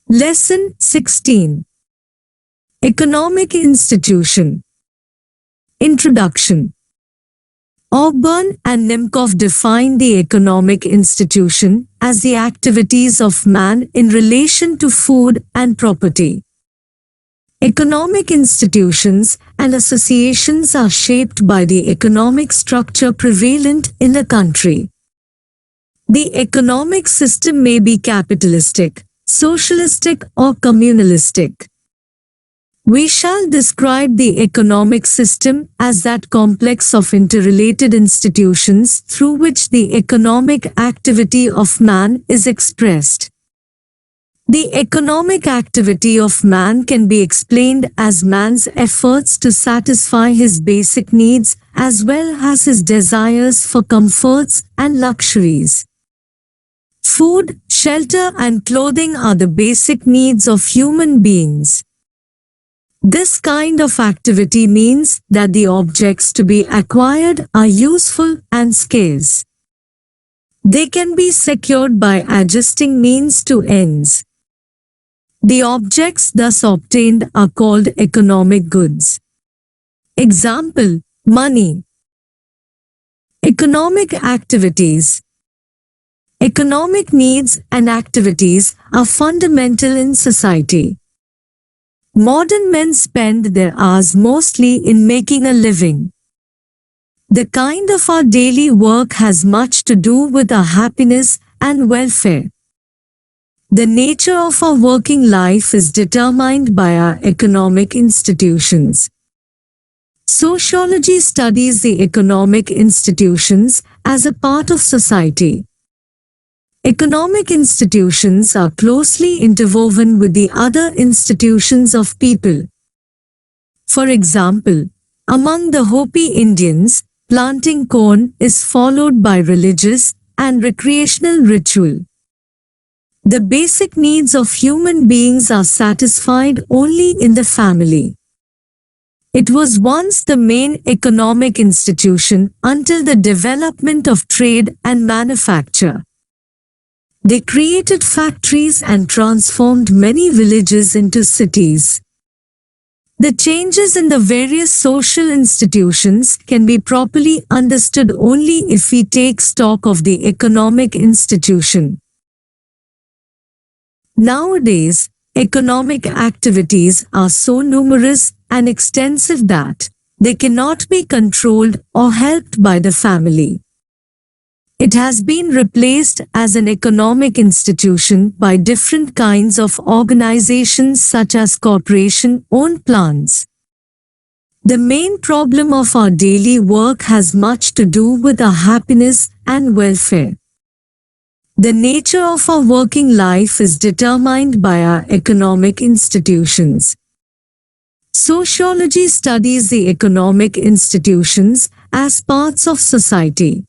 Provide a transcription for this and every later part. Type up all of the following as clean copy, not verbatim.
Lesson 16. Economic Institution. Introduction. Auburn and Nimcoff define the economic institution as the activities of man in relation to food and property. Economic institutions and associations are shaped by the economic structure prevalent in the country. The economic system may be capitalistic, socialistic, or communalistic. We shall describe the economic system as that complex of interrelated institutions through which the economic activity of man is expressed. The economic activity of man can be explained as man's efforts to satisfy his basic needs as well as his desires for comforts and luxuries. Food, shelter, and clothing are the basic needs of human beings. This kind of activity means that the objects to be acquired are useful and scarce. They can be secured by adjusting means to ends. The objects thus obtained are called economic goods. Example: money. Economic activities. Economic needs and activities are fundamental in society. Modern men spend their hours mostly in making a living. The kind of our daily work has much to do with our happiness and welfare. The nature of our working life is determined by our economic institutions. Sociology studies the economic institutions as a part of society. Economic institutions are closely interwoven with the other institutions of people. For example, among the Hopi Indians, planting corn is followed by religious and recreational ritual. The basic needs of human beings are satisfied only in the family. It was once the main economic institution until the development of trade and manufacture. They created factories and transformed many villages into cities. The changes in the various social institutions can be properly understood only if we take stock of the economic institution. Nowadays, economic activities are so numerous and extensive that they cannot be controlled or helped by the family. It has been replaced as an economic institution by different kinds of organizations such as corporation-owned plants. The main problem of our daily work has much to do with our happiness and welfare. The nature of our working life is determined by our economic institutions. Sociology studies the economic institutions as parts of society.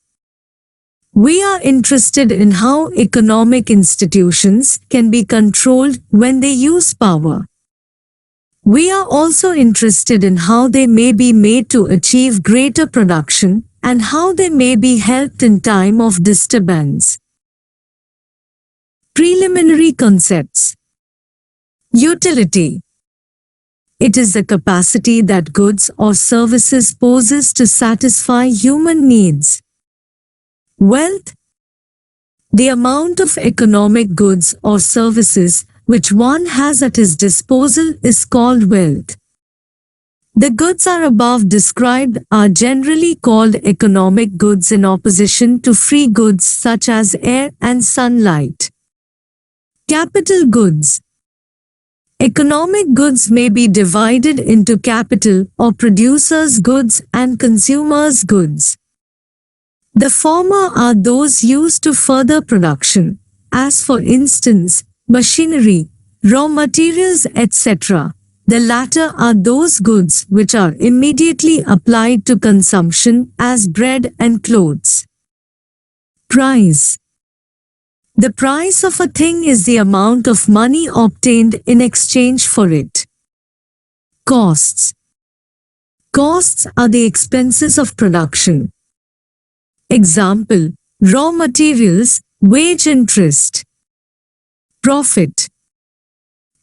We are interested in how economic institutions can be controlled when they use power. We are also interested in how they may be made to achieve greater production and how they may be helped in time of disturbance. Preliminary concepts. Utility. It is the capacity that goods or services possess to satisfy human needs. Wealth. The amount of economic goods or services which one has at his disposal is called wealth. The goods are above described are generally called economic goods in opposition to free goods such as air and sunlight. Capital goods. Economic goods may be divided into capital or producers' goods and consumers' goods. The former are those used to further production, as for instance, machinery, raw materials, etc. The latter are those goods which are immediately applied to consumption as bread and clothes. Price. The price of a thing is the amount of money obtained in exchange for it. Costs. Costs are the expenses of production. Example: raw materials, wage, interest. Profit.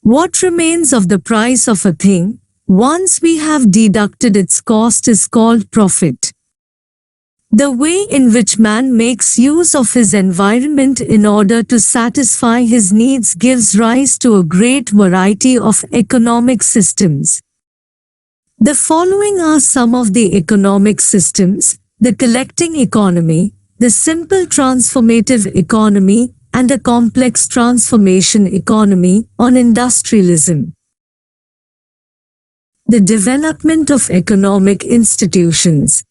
What remains of the price of a thing, once we have deducted its cost, is called profit. The way in which man makes use of his environment in order to satisfy his needs gives rise to a great variety of economic systems. The following are some of the economic systems: the collecting economy, the simple transformative economy, and a complex transformation economy on industrialism. The development of economic institutions.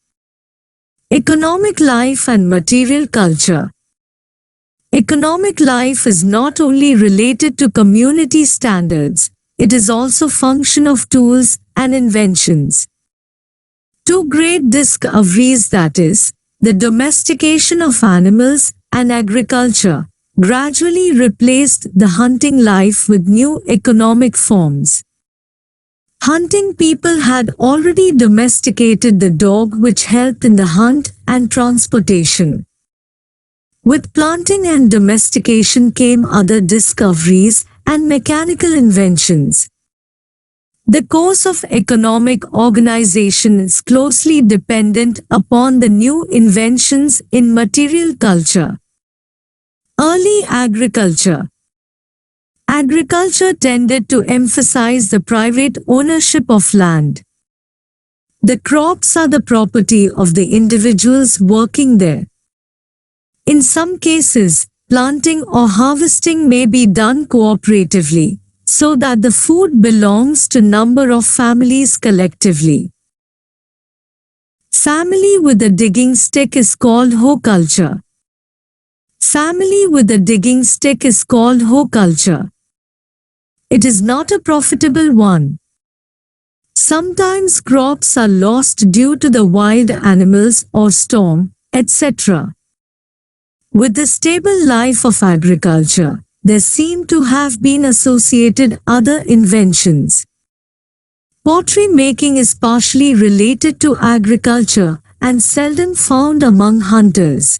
Economic life and material culture. Economic life is not only related to community standards, it is also function of tools and inventions. Two great discoveries, that is, the domestication of animals and agriculture, gradually replaced the hunting life with new economic forms. Hunting people had already domesticated the dog, which helped in the hunt and transportation. With planting and domestication came other discoveries and mechanical inventions. The course of economic organization is closely dependent upon the new inventions in material culture. Early agriculture. Agriculture tended to emphasize the private ownership of land. The crops are the property of the individuals working there. In some cases, planting or harvesting may be done cooperatively, so that the food belongs to a number of families collectively. Family with a digging stick is called hoe culture. Family with a digging stick is called hoe culture. It is not a profitable one. Sometimes crops are lost due to the wild animals or storm, etc. With the stable life of agriculture, there seem to have been associated other inventions. Pottery making is partially related to agriculture and seldom found among hunters.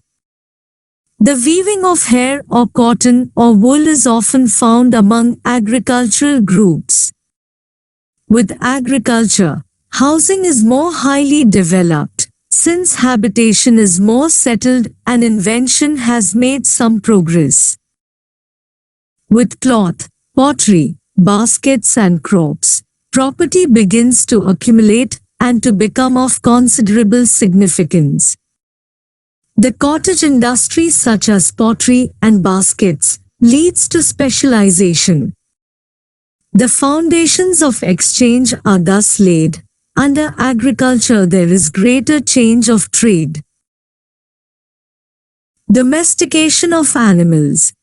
The weaving of hair or cotton or wool is often found among agricultural groups. With agriculture, housing is more highly developed, since habitation is more settled and invention has made some progress. With cloth, pottery, baskets and crops, property begins to accumulate and to become of considerable significance. The cottage industry, such as pottery and baskets, leads to specialization. The foundations of exchange are thus laid. Under agriculture there is greater change of trade. Domestication of animals.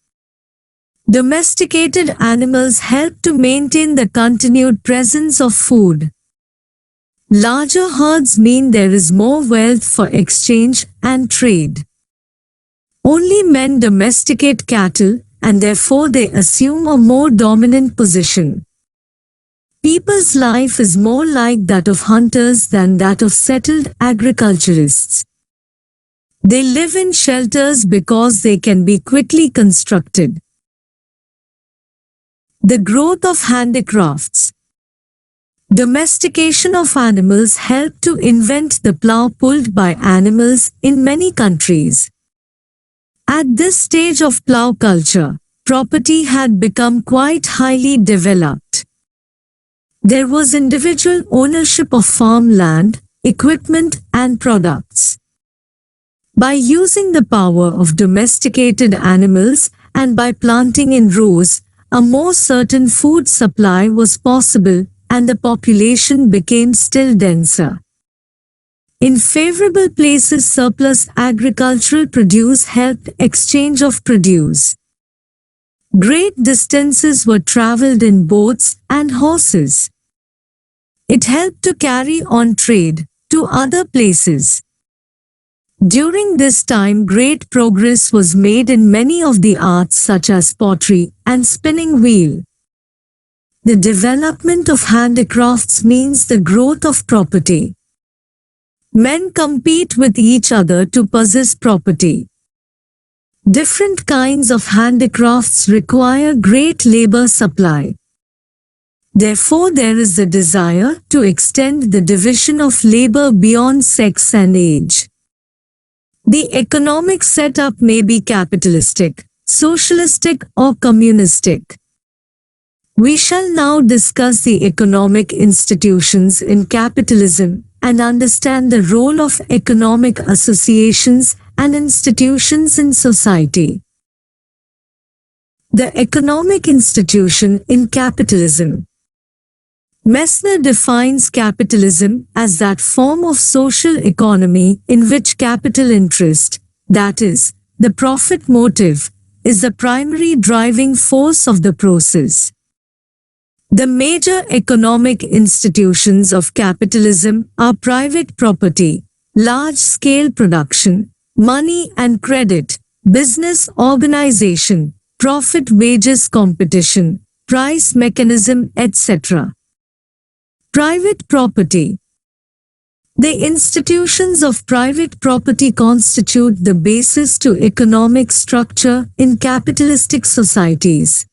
Domesticated animals help to maintain the continued presence of food. Larger herds mean there is more wealth for exchange and trade. Only men domesticate cattle, and therefore they assume a more dominant position. People's life is more like that of hunters than that of settled agriculturists. They live in shelters because they can be quickly constructed. The growth of handicrafts. Domestication of animals helped to invent the plough pulled by animals in many countries. At this stage of plough culture, property had become quite highly developed. There was individual ownership of farmland, equipment and products. By using the power of domesticated animals and by planting in rows, a more certain food supply was possible and the population became still denser. In favorable places, surplus agricultural produce helped exchange of produce. Great distances were traveled in boats and horses. It helped to carry on trade to other places. During this time, great progress was made in many of the arts such as pottery and spinning wheel. The development of handicrafts means the growth of property. Men compete with each other to possess property. Different kinds of handicrafts require great labor supply. Therefore, there is the desire to extend the division of labor beyond sex and age. The economic setup may be capitalistic, socialistic, or communistic. We shall now discuss the economic institutions in capitalism and understand the role of economic associations and institutions in society. The economic institution in capitalism. Messner defines capitalism as that form of social economy in which capital interest, that is, the profit motive, is the primary driving force of the process. The major economic institutions of capitalism are private property, large-scale production, money and credit, business organization, profit wages competition, price mechanism, etc. Private property. The institutions of private property constitute the basis to economic structure in capitalistic societies.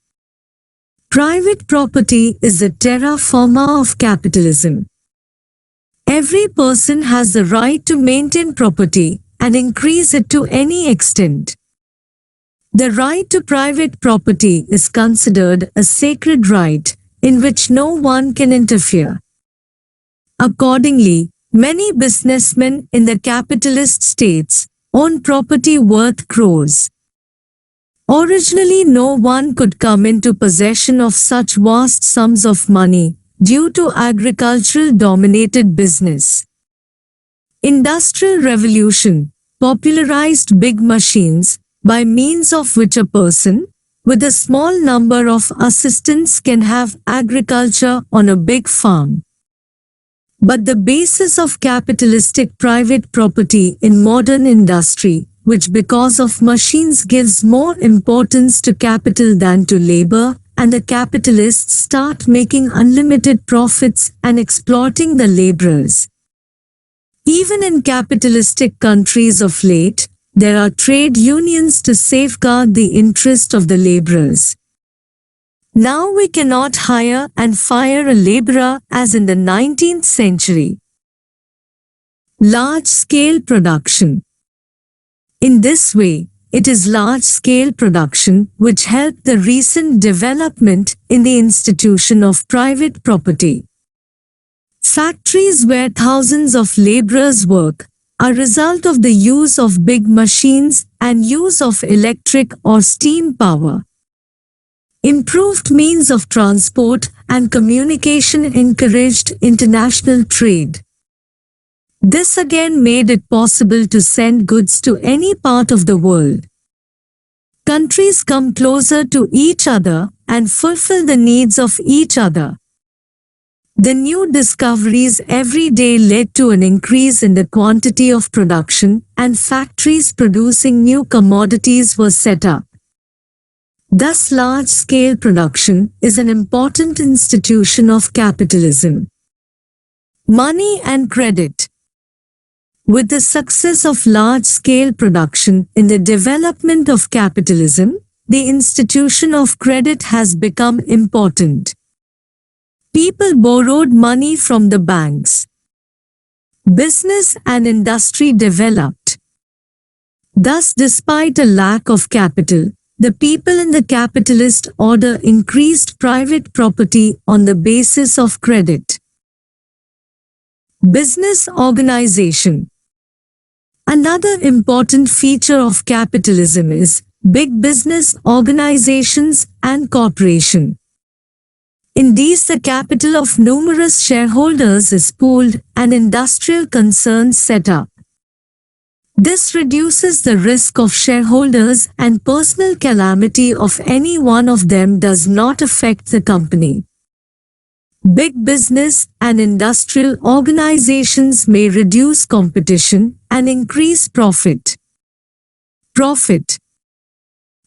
Private property is the terra firma of capitalism. Every person has the right to maintain property and increase it to any extent. The right to private property is considered a sacred right in which no one can interfere. Accordingly, many businessmen in the capitalist states own property worth crores. Originally, no one could come into possession of such vast sums of money due to agricultural-dominated business. Industrial Revolution popularized big machines by means of which a person, with a small number of assistants, can have agriculture on a big farm. But the basis of capitalistic private property in modern industry, which because of machines gives more importance to capital than to labor, and the capitalists start making unlimited profits and exploiting the laborers. Even in capitalistic countries of late, there are trade unions to safeguard the interest of the laborers. Now we cannot hire and fire a laborer as in the 19th century. Large-scale production. In this way, it is large-scale production which helped the recent development in the institution of private property. Factories where thousands of laborers work are a result of the use of big machines and use of electric or steam power. Improved means of transport and communication encouraged international trade. This again made it possible to send goods to any part of the world. Countries come closer to each other and fulfill the needs of each other. The new discoveries every day led to an increase in the quantity of production, and factories producing new commodities were set up. Thus, large-scale production is an important institution of capitalism. Money and credit. With the success of large-scale production in the development of capitalism, the institution of credit has become important. People borrowed money from the banks. Business and industry developed. Thus, despite a lack of capital, the people in the capitalist order increased private property on the basis of credit. Business organization. Another important feature of capitalism is big business organizations and corporation. In these, the capital of numerous shareholders is pooled and industrial concerns set up. This reduces the risk of shareholders, and personal calamity of any one of them does not affect the company. Big business and industrial organizations may reduce competition and increase profit. Profit.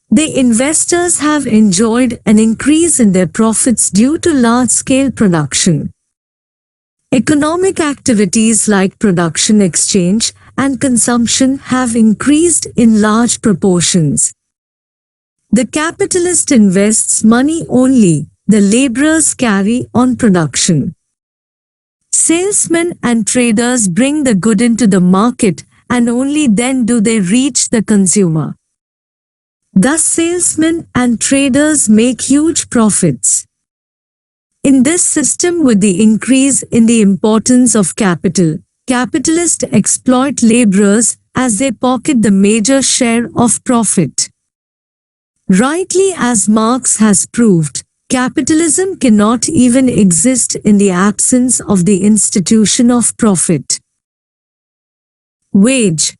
The investors have enjoyed an increase in their profits due to large-scale production. Economic activities like production, exchange, and consumption have increased in large proportions. The capitalist invests money only the laborers carry on production. Salesmen and traders bring the good into the market, and only then do they reach the consumer. Thus, salesmen and traders make huge profits. In this system, with the increase in the importance of capital, capitalists exploit laborers as they pocket the major share of profit. Rightly, as Marx has proved, capitalism cannot even exist in the absence of the institution of profit. Wage.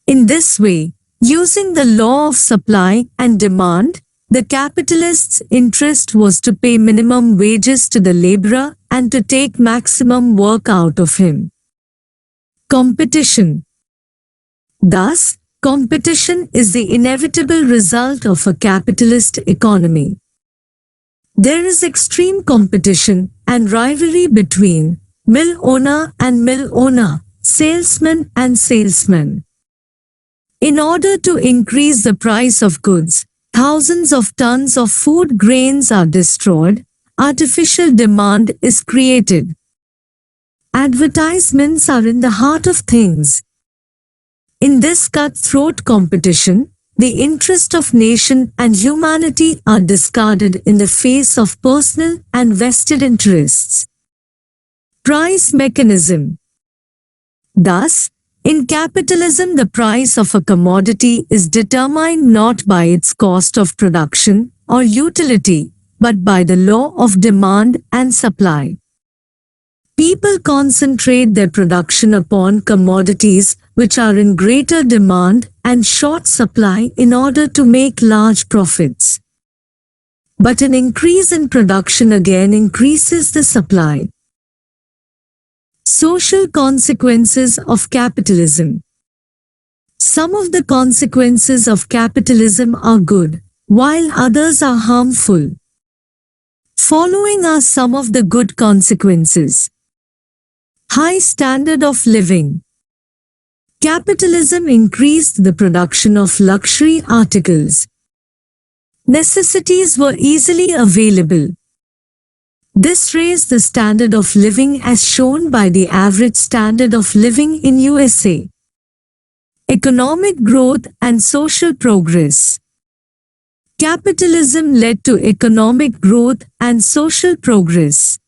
In this way, using the law of supply and demand, the capitalist's interest was to pay minimum wages to the laborer and to take maximum work out of him. Competition. Thus, competition is the inevitable result of a capitalist economy. There is extreme competition and rivalry between mill owner and mill owner, salesman and salesman. In order to increase the price of goods, thousands of tons of food grains are destroyed, artificial demand is created. Advertisements are in the heart of things. In this cutthroat competition, the interest of nation and humanity are discarded in the face of personal and vested interests. Price mechanism. Thus, in capitalism, the price of a commodity is determined not by its cost of production or utility, but by the law of demand and supply. People concentrate their production upon commodities which are in greater demand and short supply in order to make large profits. But an increase in production again increases the supply. Social consequences of capitalism. Some of the consequences of capitalism are good, while others are harmful. Following are some of the good consequences. High standard of living. Capitalism increased the production of luxury articles. Necessities were easily available. This raised the standard of living as shown by the average standard of living in USA. Economic growth and social progress. Capitalism led to economic growth and social progress.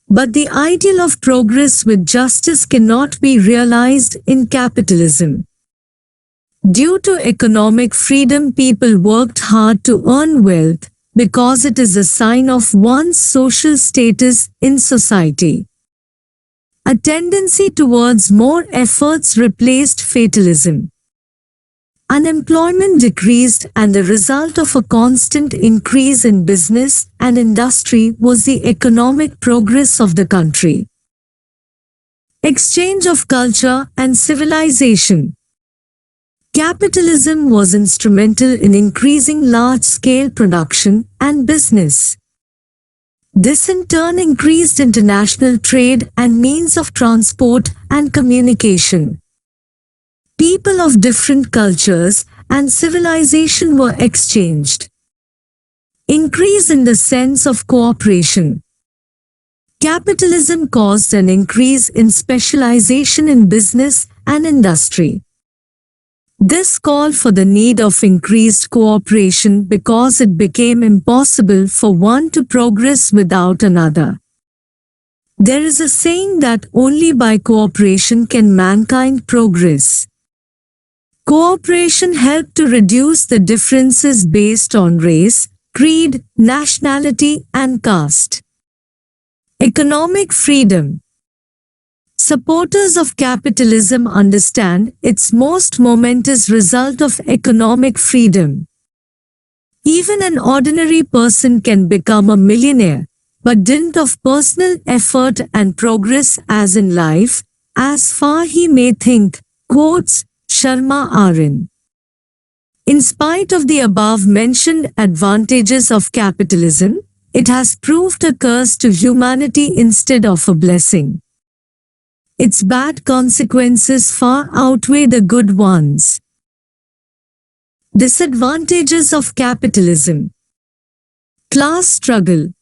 But the ideal of progress with justice cannot be realized in capitalism. Due to economic freedom, people worked hard to earn wealth, because it is a sign of one's social status in society. A tendency towards more efforts replaced fatalism. Unemployment decreased, and the result of a constant increase in business and industry was the economic progress of the country. Exchange of culture and civilization. Capitalism was instrumental in increasing large-scale production and business. This in turn increased international trade and means of transport and communication. People of different cultures and civilization were exchanged. Increase in the sense of cooperation. Capitalism caused an increase in specialization in business and industry. This called for the need of increased cooperation because it became impossible for one to progress without another. There is a saying that only by cooperation can mankind progress. Cooperation helped to reduce the differences based on race, creed, nationality, and caste. Economic freedom. Supporters of capitalism understand its most momentous result of economic freedom. Even an ordinary person can become a millionaire, but dint of personal effort and progress as in life, as far he may think, quotes Sharma Arin. In spite of the above-mentioned advantages of capitalism, it has proved a curse to humanity instead of a blessing. Its bad consequences far outweigh the good ones. Disadvantages of capitalism. Class struggle.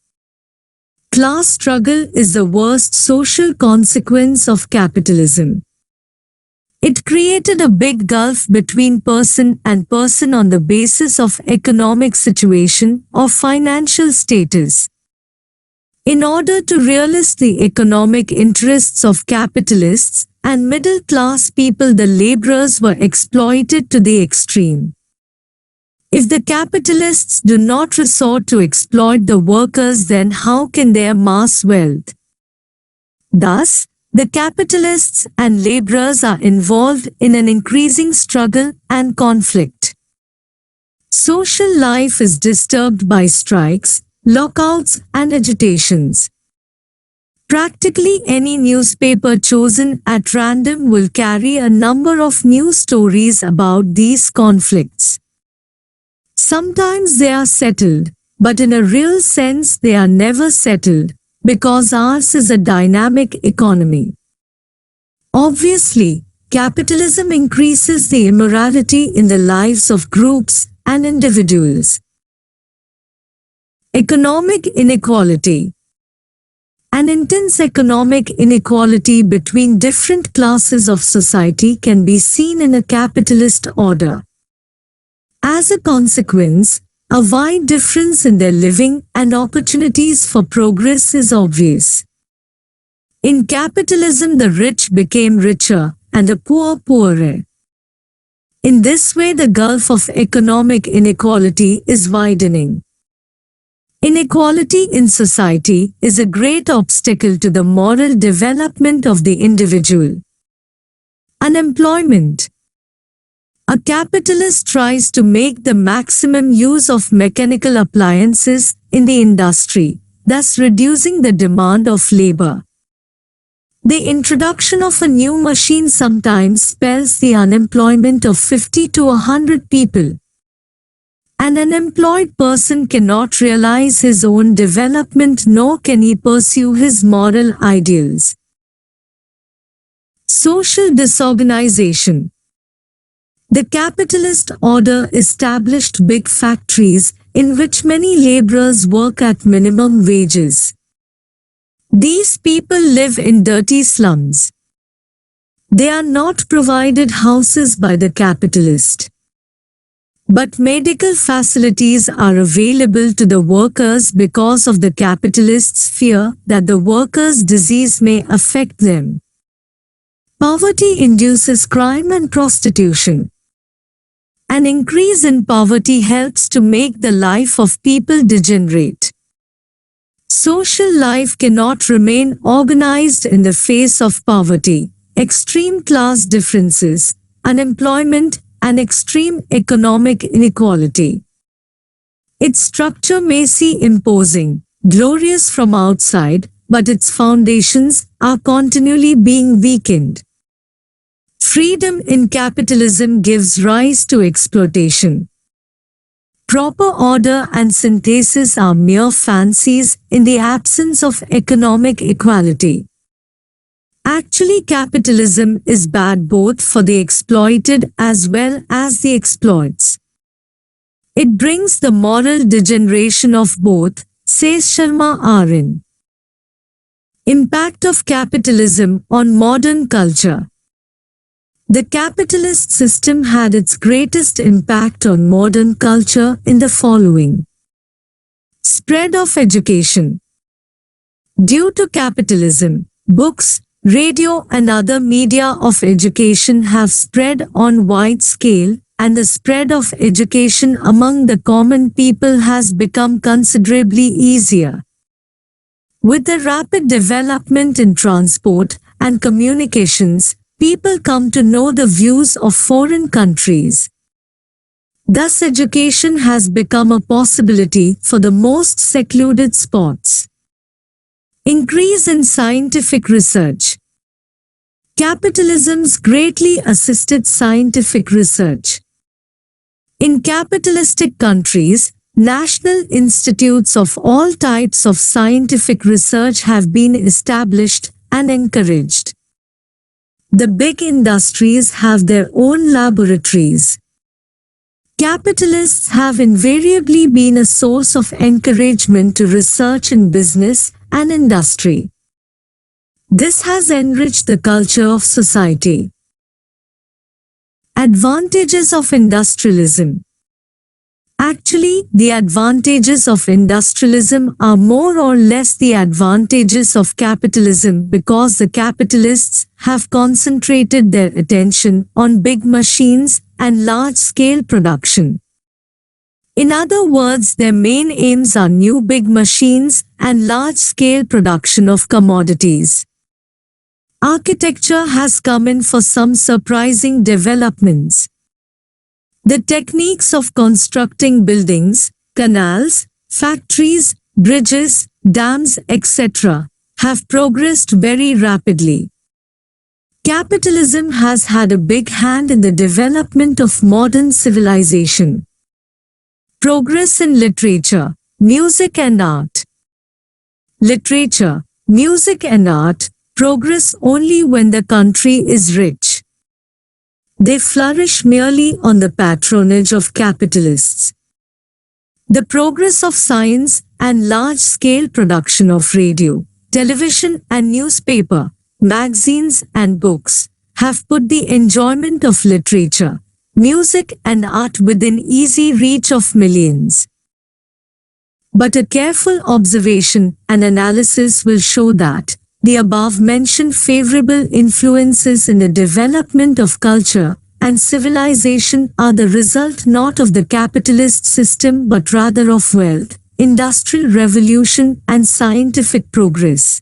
Class struggle is the worst social consequence of capitalism. It created a big gulf between person and person on the basis of economic situation or financial status. In order to realize the economic interests of capitalists and middle-class people, the laborers were exploited to the extreme. If the capitalists do not resort to exploit the workers, then how can they amass wealth? Thus, the capitalists and laborers are involved in an increasing struggle and conflict. Social life is disturbed by strikes, lockouts, and agitations. Practically any newspaper chosen at random will carry a number of news stories about these conflicts. Sometimes they are settled, but in a real sense they are never settled, because ours is a dynamic economy. Obviously, capitalism increases the immorality in the lives of groups and individuals. Economic inequality. An intense economic inequality between different classes of society can be seen in a capitalist order. As a consequence, a wide difference in their living and opportunities for progress is obvious. In capitalism, the rich became richer and the poor poorer. In this way, the gulf of economic inequality is widening. Inequality in society is a great obstacle to the moral development of the individual. Unemployment. A capitalist tries to make the maximum use of mechanical appliances in the industry, thus reducing the demand of labor. The introduction of a new machine sometimes spells the unemployment of 50 to 100 people. An unemployed person cannot realize his own development, nor can he pursue his moral ideals. Social disorganization. The capitalist order established big factories in which many laborers work at minimum wages. These people live in dirty slums. They are not provided houses by the capitalist. But medical facilities are available to the workers because of the capitalists' fear that the workers' disease may affect them. Poverty induces crime and prostitution. An increase in poverty helps to make the life of people degenerate. Social life cannot remain organized in the face of poverty, extreme class differences, unemployment, and extreme economic inequality. Its structure may seem imposing, glorious from outside, but its foundations are continually being weakened. Freedom in capitalism gives rise to exploitation. Proper order and synthesis are mere fancies in the absence of economic equality. Actually, capitalism is bad both for the exploited as well as the exploits. It brings the moral degeneration of both, says Sharma Arin. Impact of capitalism on modern culture. The capitalist system had its greatest impact on modern culture in the following. Spread of education. Due to capitalism, books, radio and other media of education have spread on wide scale, and the spread of education among the common people has become considerably easier. With the rapid development in transport and communications, people come to know the views of foreign countries. Thus, education has become a possibility for the most secluded spots. Increase in scientific research. Capitalism's greatly assisted scientific research. In capitalistic countries, national institutes of all types of scientific research have been established and encouraged. The big industries have their own laboratories. Capitalists have invariably been a source of encouragement to research in business and industry. This has enriched the culture of society. Advantages of industrialism. Actually, the advantages of industrialism are more or less the advantages of capitalism because the capitalists have concentrated their attention on big machines and large-scale production. In other words, their main aims are new big machines and large-scale production of commodities. Architecture has come in for some surprising developments. The techniques of constructing buildings, canals, factories, bridges, dams, etc. have progressed very rapidly. Capitalism has had a big hand in the development of modern civilization. Progress in literature, music and art. Literature, music and art progress only when the country is rich. They flourish merely on the patronage of capitalists. The progress of science and large-scale production of radio, television and newspaper, magazines and books have put the enjoyment of literature, music and art within easy reach of millions. But a careful observation and analysis will show that the above-mentioned favorable influences in the development of culture and civilization are the result not of the capitalist system but rather of wealth, industrial revolution and scientific progress.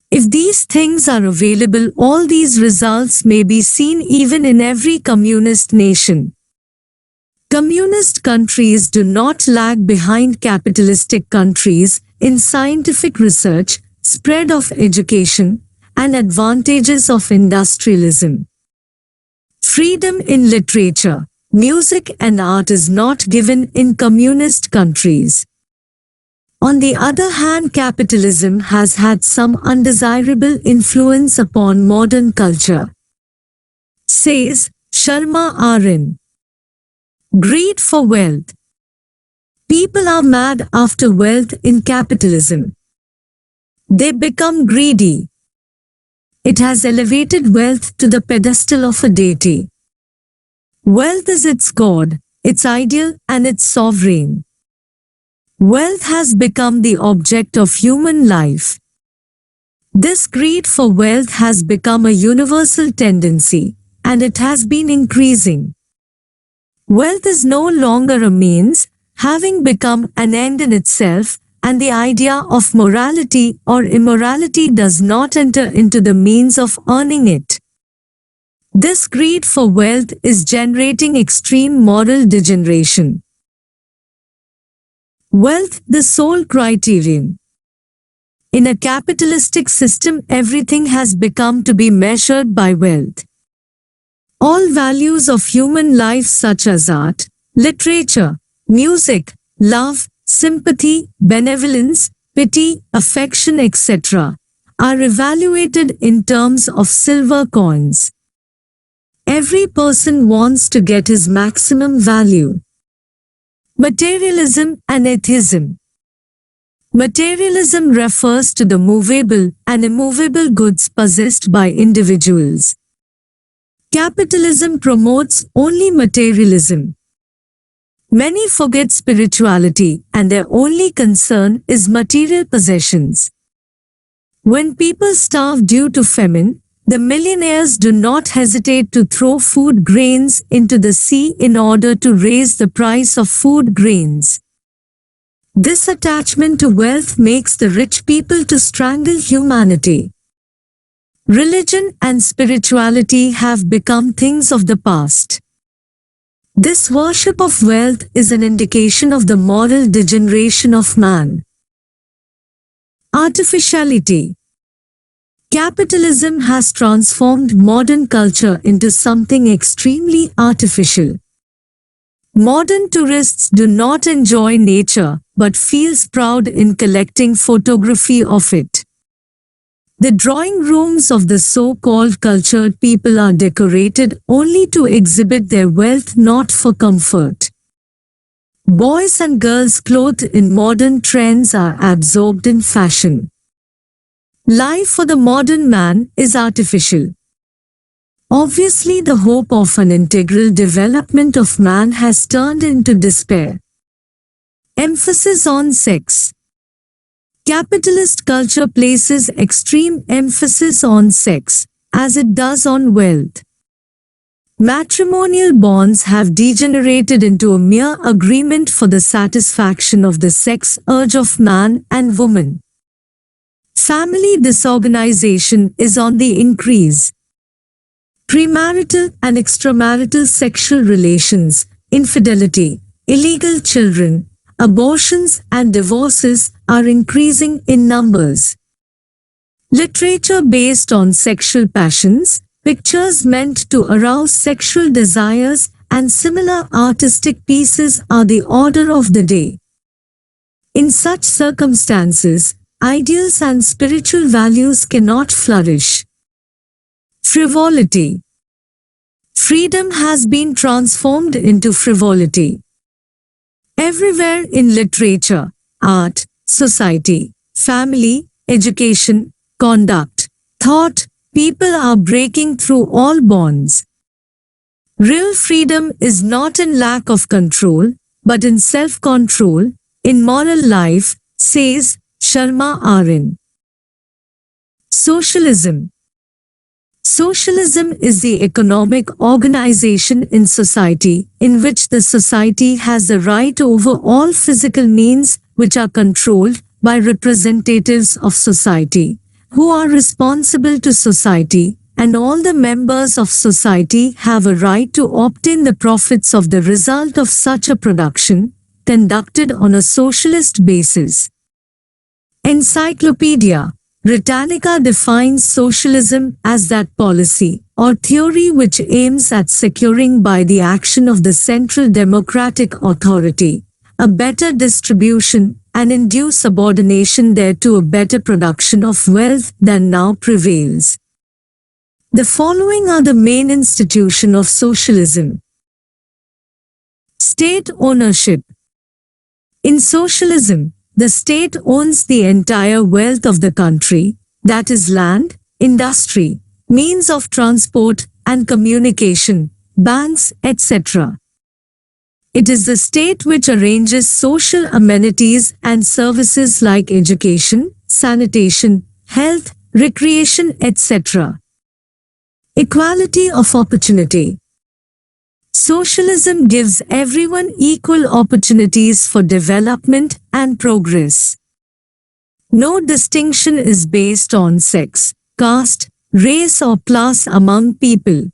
If these things are available, all these results may be seen even in every communist nation. Communist countries do not lag behind capitalistic countries in scientific research, spread of education, and advantages of industrialism. Freedom in literature, music and art is not given in communist countries. On the other hand, capitalism has had some undesirable influence upon modern culture. Says Sharma R.N. Greed for wealth. People are mad after wealth in capitalism. They become greedy. It has elevated wealth to the pedestal of a deity. Wealth is its god, its ideal and its sovereign. Wealth has become the object of human life. This greed for wealth has become a universal tendency, and it has been increasing. Wealth is no longer a means, having become an end in itself, and the idea of morality or immorality does not enter into the means of earning it. This greed for wealth is generating extreme moral degeneration. Wealth, the sole criterion. In a capitalistic system, everything has become to be measured by wealth. All values of human life such as art, literature, music, love, sympathy, benevolence, pity, affection, etc. are evaluated in terms of silver coins. Every person wants to get his maximum value. Materialism and atheism. Materialism refers to the movable and immovable goods possessed by individuals. Capitalism promotes only materialism. Many forget spirituality and their only concern is material possessions. When people starve due to famine, the millionaires do not hesitate to throw food grains into the sea in order to raise the price of food grains. This attachment to wealth makes the rich people to strangle humanity. Religion and spirituality have become things of the past. This worship of wealth is an indication of the moral degeneration of man. Artificiality. Capitalism has transformed modern culture into something extremely artificial. Modern tourists do not enjoy nature but feels proud in collecting photography of it. The drawing rooms of the so-called cultured people are decorated only to exhibit their wealth, not for comfort. Boys and girls clothed in modern trends are absorbed in fashion. Life for the modern man is artificial. Obviously, the hope of an integral development of man has turned into despair. Emphasis on sex. Capitalist culture places extreme emphasis on sex, as it does on wealth. Matrimonial bonds have degenerated into a mere agreement for the satisfaction of the sex urge of man and woman. Family disorganization is on the increase. Premarital and extramarital sexual relations, infidelity, illegal children, abortions and divorces are increasing in numbers. Literature based on sexual passions, pictures meant to arouse sexual desires, and similar artistic pieces are the order of the day. In such circumstances, ideals and spiritual values cannot flourish. Frivolity. Freedom has been transformed into frivolity. Everywhere in literature, art, society, family, education, conduct, thought, people are breaking through all bonds. Real freedom is not in lack of control, but in self-control, in moral life, says Sharma R.N. Socialism. Socialism is the economic organization in society in which the society has the right over all physical means which are controlled by representatives of society, who are responsible to society, and all the members of society have a right to obtain the profits of the result of such a production, conducted on a socialist basis. Encyclopedia Britannica defines socialism as that policy or theory which aims at securing by the action of the central democratic authority a better distribution and in due subordination thereto a better production of wealth than now prevails. The following are the main institutions of socialism. State ownership. In socialism, the state owns the entire wealth of the country, that is land, industry, means of transport and communication, banks, etc. It is the state which arranges social amenities and services like education, sanitation, health, recreation, etc. Equality of opportunity. Socialism gives everyone equal opportunities for development and progress. No distinction is based on sex, caste, race or class among people.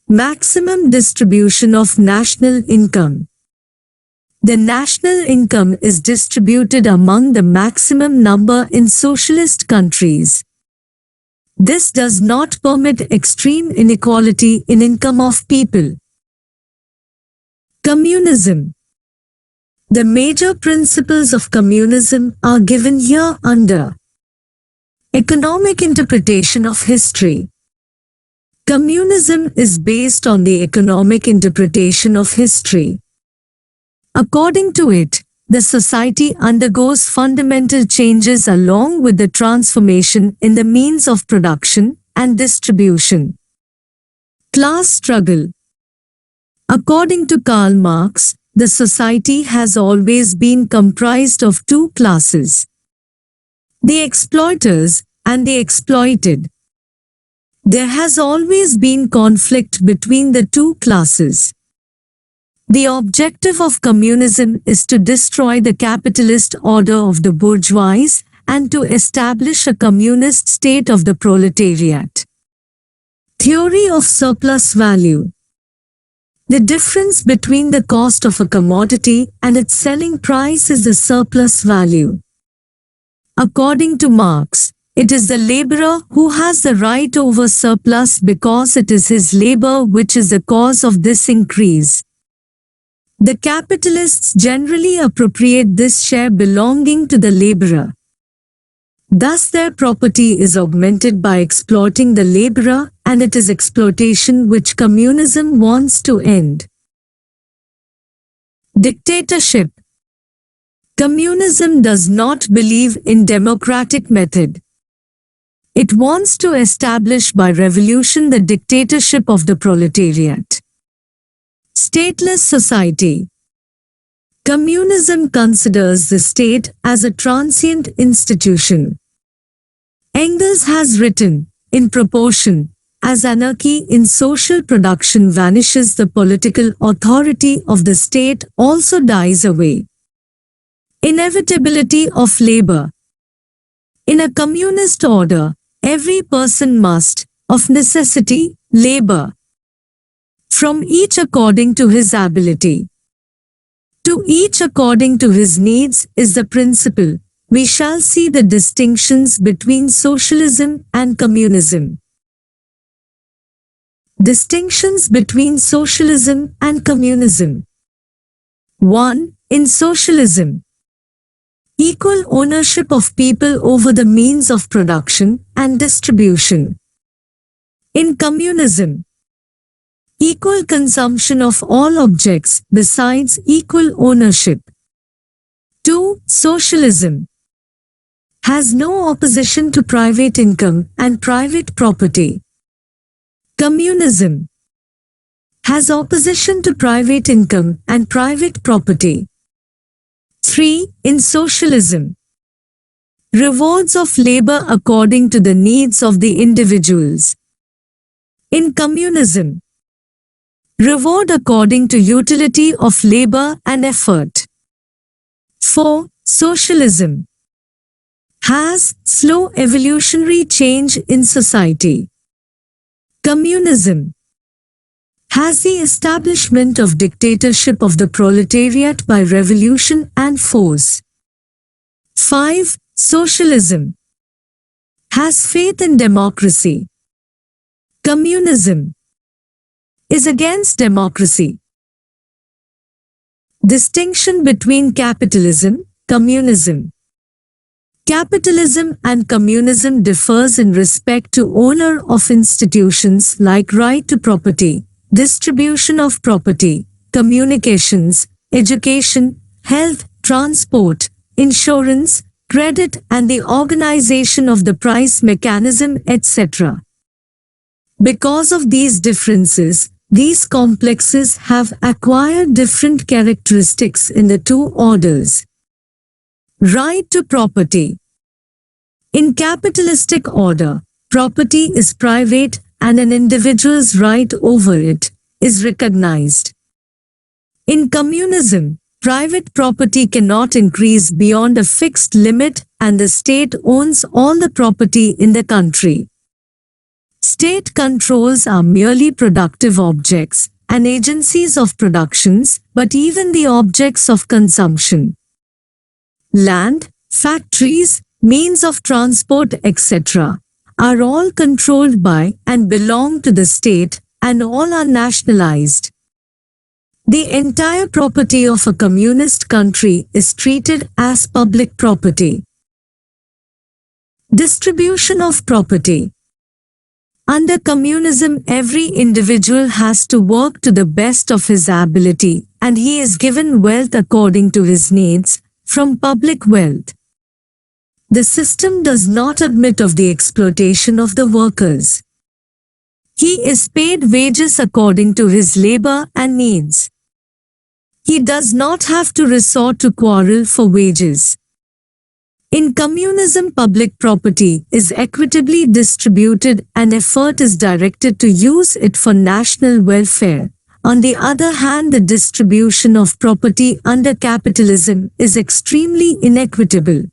Maximum distribution of national income. The national income is distributed among the maximum number in socialist countries. This does not permit extreme inequality in income of people. Communism. The major principles of communism are given here under. Economic interpretation of history. Communism is based on the economic interpretation of history. According to it, the society undergoes fundamental changes along with the transformation in the means of production and distribution. Class struggle. According to Karl Marx, the society has always been comprised of two classes: the exploiters and the exploited. There has always been conflict between the two classes. The objective of communism is to destroy the capitalist order of the bourgeois and to establish a communist state of the proletariat. Theory of surplus value. The difference between the cost of a commodity and its selling price is the surplus value. According to Marx, it is the laborer who has the right over surplus because it is his labor which is the cause of this increase. The capitalists generally appropriate this share belonging to the laborer. Thus their property is augmented by exploiting the laborer, and it is exploitation which communism wants to end. Dictatorship. Communism does not believe in democratic method. It wants to establish by revolution the dictatorship of the proletariat. Stateless society. Communism considers the state as a transient institution. Engels has written, in proportion as anarchy in social production vanishes, the political authority of the state also dies away. Inevitability of labor. In a communist order, every person must, of necessity, labor. From each according to his ability. To each according to his needs is the principle. We shall see the distinctions between socialism and communism. Distinctions between socialism and communism. 1. In socialism, equal ownership of people over the means of production and distribution. In communism, equal consumption of all objects besides equal ownership. 2. Socialism has no opposition to private income and private property. Communism has opposition to private income and private property. 3. In socialism, rewards of labor according to the needs of the individuals. In communism, reward according to utility of labor and effort. 4. Socialism has slow evolutionary change in society. Communism has the establishment of dictatorship of the proletariat by revolution and force. 5. Socialism has faith in democracy. Communism is against democracy. Distinction between capitalism, communism. Capitalism and communism differs in respect to owner of institutions like right to property, distribution of property, communications, education, health, transport, insurance, credit and the organization of the price mechanism, etc. Because of these differences, these complexes have acquired different characteristics in the two orders. Right to property. In capitalistic order, property is private and an individual's right over it is recognized. In communism, private property cannot increase beyond a fixed limit and the state owns all the property in the country. State controls are merely productive objects and agencies of productions, but even the objects of consumption. Land, factories, means of transport, etc. are all controlled by and belong to the state, and all are nationalized. The entire property of a communist country is treated as public property. Distribution of property. Under communism, every individual has to work to the best of his ability, and he is given wealth according to his needs, from public wealth. The system does not admit of the exploitation of the workers. He is paid wages according to his labor and needs. He does not have to resort to quarrel for wages. In communism, public property is equitably distributed and effort is directed to use it for national welfare. On the other hand, the distribution of property under capitalism is extremely inequitable.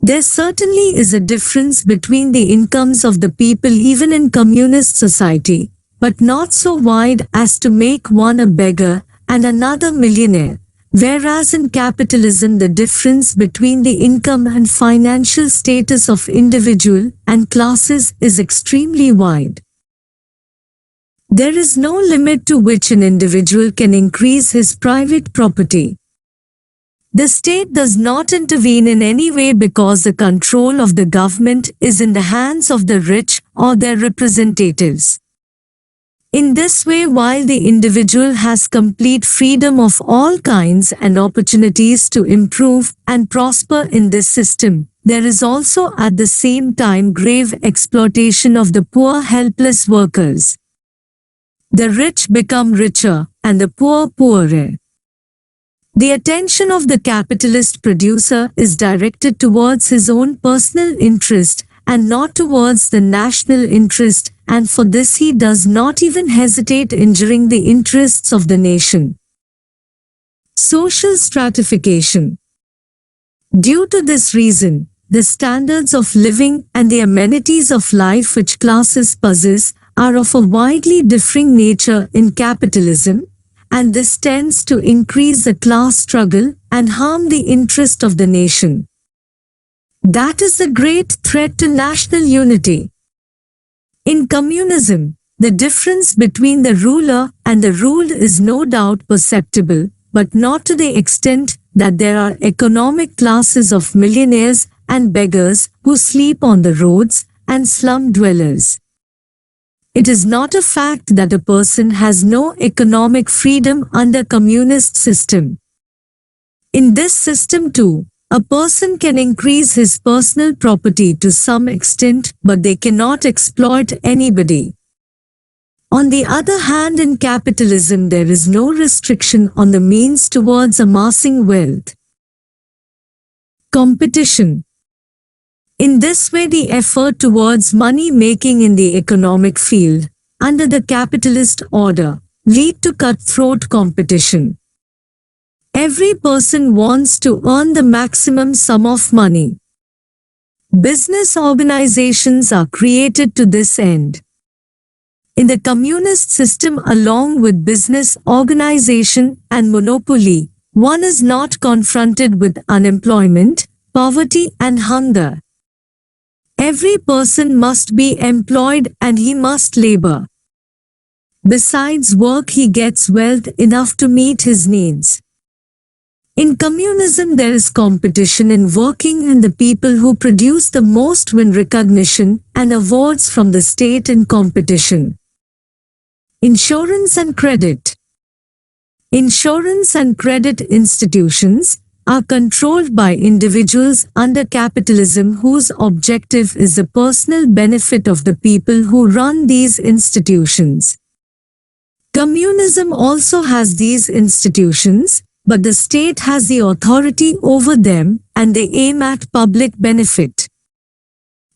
There certainly is a difference between the incomes of the people even in communist society, but not so wide as to make one a beggar and another millionaire, whereas in capitalism the difference between the income and financial status of individual and classes is extremely wide. There is no limit to which an individual can increase his private property. The state does not intervene in any way because the control of the government is in the hands of the rich or their representatives. In this way, while the individual has complete freedom of all kinds and opportunities to improve and prosper in this system, there is also at the same time grave exploitation of the poor helpless workers. The rich become richer and the poor poorer. The attention of the capitalist producer is directed towards his own personal interest and not towards the national interest, and for this he does not even hesitate injuring the interests of the nation. Social stratification. Due to this reason, the standards of living and the amenities of life which classes possess are of a widely differing nature in capitalism, and this tends to increase the class struggle and harm the interest of the nation. That is the great threat to national unity. In communism, the difference between the ruler and the ruled is no doubt perceptible, but not to the extent that there are economic classes of millionaires and beggars who sleep on the roads and slum dwellers. It is not a fact that a person has no economic freedom under communist system. In this system too, a person can increase his personal property to some extent, but they cannot exploit anybody. On the other hand, in capitalism there is no restriction on the means towards amassing wealth. Competition. In this way, the effort towards money making in the economic field, under the capitalist order, lead to cutthroat competition. Every person wants to earn the maximum sum of money. Business organizations are created to this end. In the communist system, along with business organization and monopoly, one is not confronted with unemployment, poverty and hunger. Every person must be employed and he must labor. Besides work, he gets wealth enough to meet his needs. In communism, there is competition in working, and the people who produce the most win recognition and awards from the state in competition. Insurance and credit. Insurance and credit institutions are controlled by individuals under capitalism whose objective is the personal benefit of the people who run these institutions. Communism also has these institutions, but the state has the authority over them and they aim at public benefit.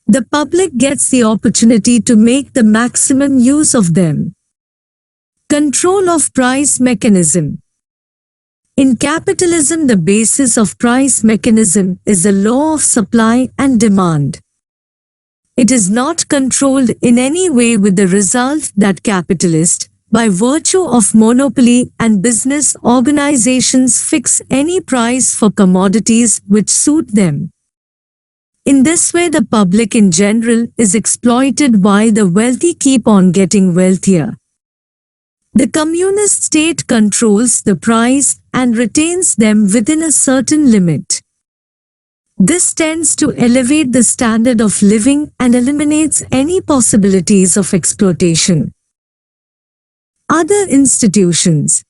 The public gets the opportunity to make the maximum use of them. Control of price mechanism. In capitalism, the basis of price mechanism is the law of supply and demand. It is not controlled in any way, with the result that capitalists, by virtue of monopoly and business organizations, fix any price for commodities which suit them. In this way, the public in general is exploited while the wealthy keep on getting wealthier. The communist state controls the price and retains them within a certain limit. This tends to elevate the standard of living and eliminates any possibilities of exploitation. Other institutions.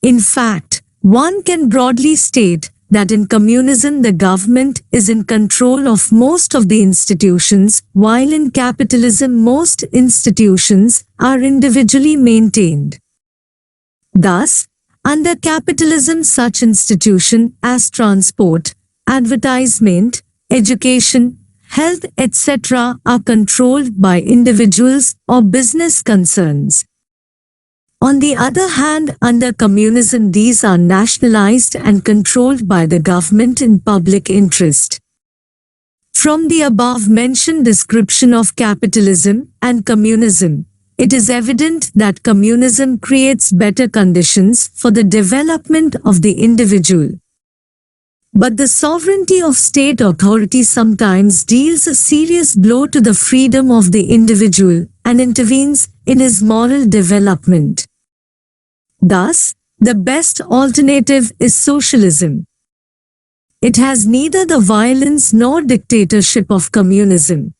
In fact, one can broadly state that in communism the government is in control of most of the institutions, while in capitalism most institutions are individually maintained. Thus, under capitalism such institutions as transport, advertisement, education, health, etc. are controlled by individuals or business concerns. On the other hand, under communism these are nationalized and controlled by the government in public interest. From the above-mentioned description of capitalism and communism, it is evident that communism creates better conditions for the development of the individual. But the sovereignty of state authority sometimes deals a serious blow to the freedom of the individual and intervenes in his moral development. Thus, the best alternative is socialism. It has neither the violence nor dictatorship of communism.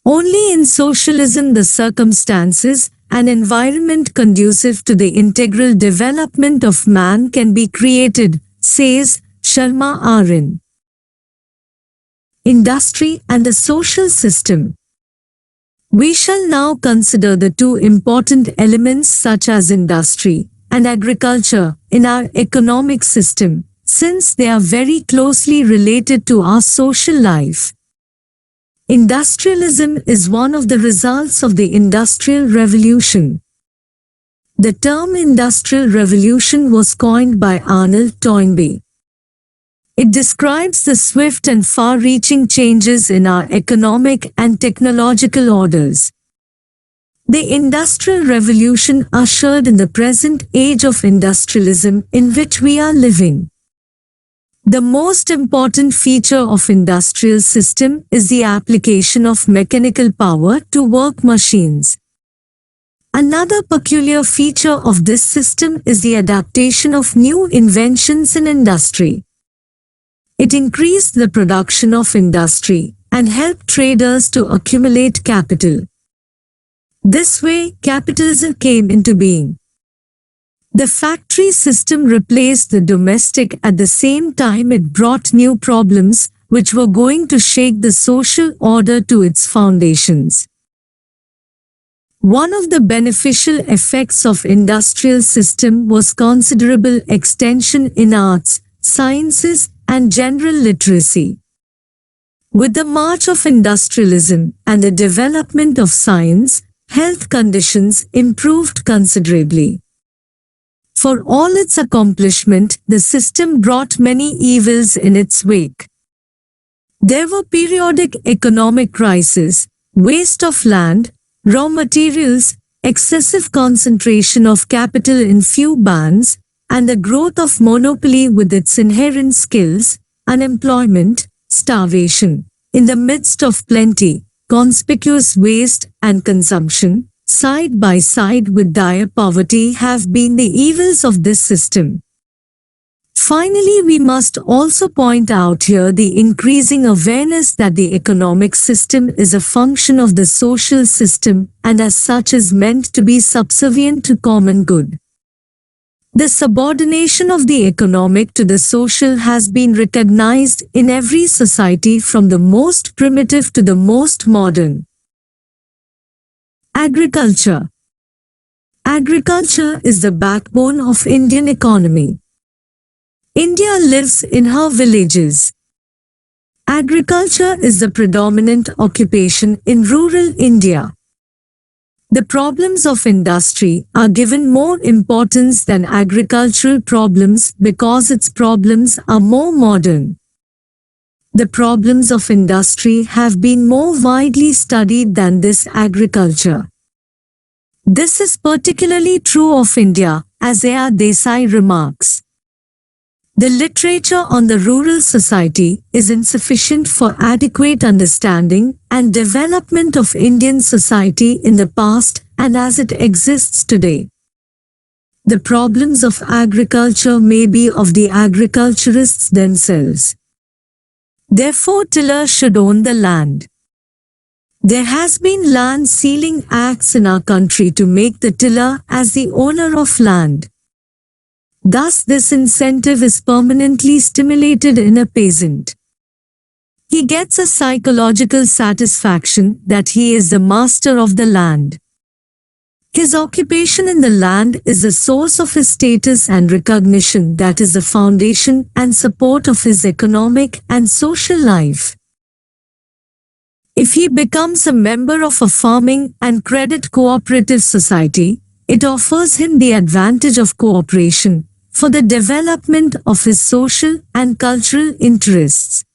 Only in socialism the circumstances and environment conducive to the integral development of man can be created, says Sharma Arin. Industry and the social system. We shall now consider the two important elements such as industry and agriculture in our economic system, since they are very closely related to our social life. Industrialism is one of the results of the Industrial Revolution. The term Industrial Revolution was coined by Arnold Toynbee. It describes the swift and far-reaching changes in our economic and technological orders. The Industrial Revolution ushered in the present age of industrialism in which we are living. The most important feature of industrial system is the application of mechanical power to work machines. Another peculiar feature of this system is the adaptation of new inventions in industry. It increased the production of industry and helped traders to accumulate capital. This way, capitalism came into being. The factory system replaced the domestic. At the same time it brought new problems which were going to shake the social order to its foundations. One of the beneficial effects of industrial system was considerable extension in arts, sciences and general literacy. With the march of industrialism and the development of science, health conditions improved considerably. For all its accomplishment, the system brought many evils in its wake. There were periodic economic crises, waste of land, raw materials, excessive concentration of capital in few bands, and the growth of monopoly with its inherent skills, unemployment, starvation. In the midst of plenty, conspicuous waste and consumption, side by side with dire poverty have been the evils of this system. Finally, we must also point out here the increasing awareness that the economic system is a function of the social system and as such is meant to be subservient to common good. The subordination of the economic to the social has been recognized in every society from the most primitive to the most modern. Agriculture. Agriculture is the backbone of Indian economy. India lives in her villages. Agriculture is the predominant occupation in rural India. The problems of industry are given more importance than agricultural problems because its problems are more modern. The problems of industry have been more widely studied than this agriculture. This is particularly true of India, as A. Desai remarks. The literature on the rural society is insufficient for adequate understanding and development of Indian society in the past and as it exists today. The problems of agriculture may be of the agriculturists themselves. Therefore, tiller should own the land. There has been land sealing acts in our country to make the tiller as the owner of land. Thus, this incentive is permanently stimulated in a peasant. He gets a psychological satisfaction that he is the master of the land. His occupation in the land is the source of his status and recognition that is the foundation and support of his economic and social life. If he becomes a member of a farming and credit cooperative society, it offers him the advantage of cooperation for the development of his social and cultural interests.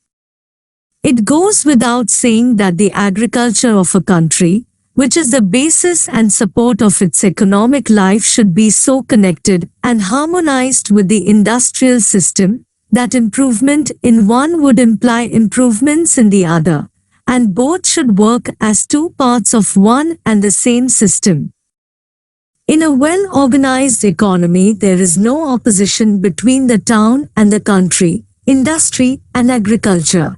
It goes without saying that the agriculture of a country, which is the basis and support of its economic life, should be so connected and harmonized with the industrial system that improvement in one would imply improvements in the other, and both should work as two parts of one and the same system. In a well-organized economy, there is no opposition between the town and the country, industry and agriculture.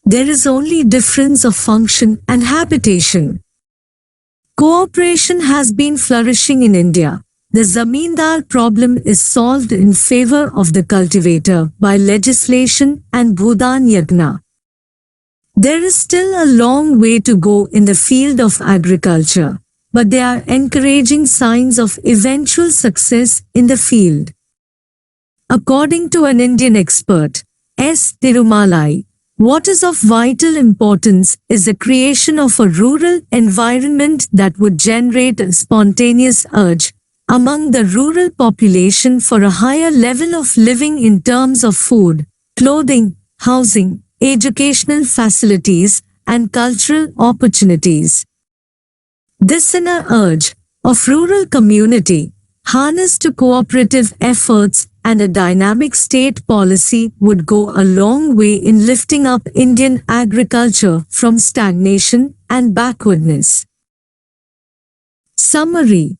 There is only difference of function and habitation. Cooperation has been flourishing in India. The zamindar problem is solved in favor of the cultivator by legislation and Bhudan Yagna. There is still a long way to go in the field of agriculture, but there are encouraging signs of eventual success in the field. According to an Indian expert, S. Annamalai, what is of vital importance is the creation of a rural environment that would generate a spontaneous urge among the rural population for a higher level of living in terms of food, clothing, housing, educational facilities, and cultural opportunities. This inner urge of rural community, harnessed to cooperative efforts and a dynamic state policy, would go a long way in lifting up Indian agriculture from stagnation and backwardness. Summary: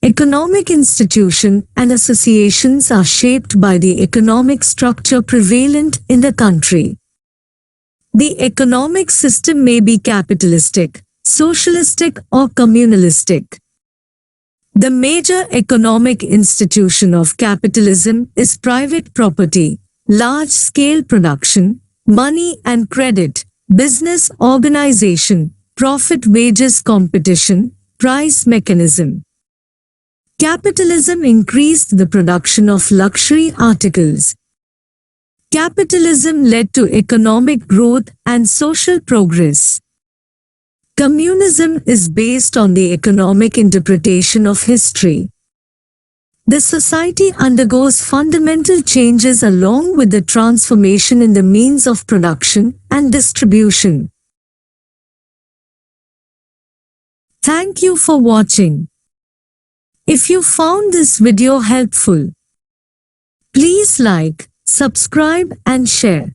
economic institutions and associations are shaped by the economic structure prevalent in the country. The economic system may be capitalistic, socialistic or communalistic. The major economic institution of capitalism is private property, large-scale production, money and credit, business organization, profit-wages competition, price mechanism. Capitalism increased the production of luxury articles. Capitalism led to economic growth and social progress. Communism is based on the economic interpretation of history. The society undergoes fundamental changes along with the transformation in the means of production and distribution. Thank you for watching. If you found this video helpful, please like, subscribe and share.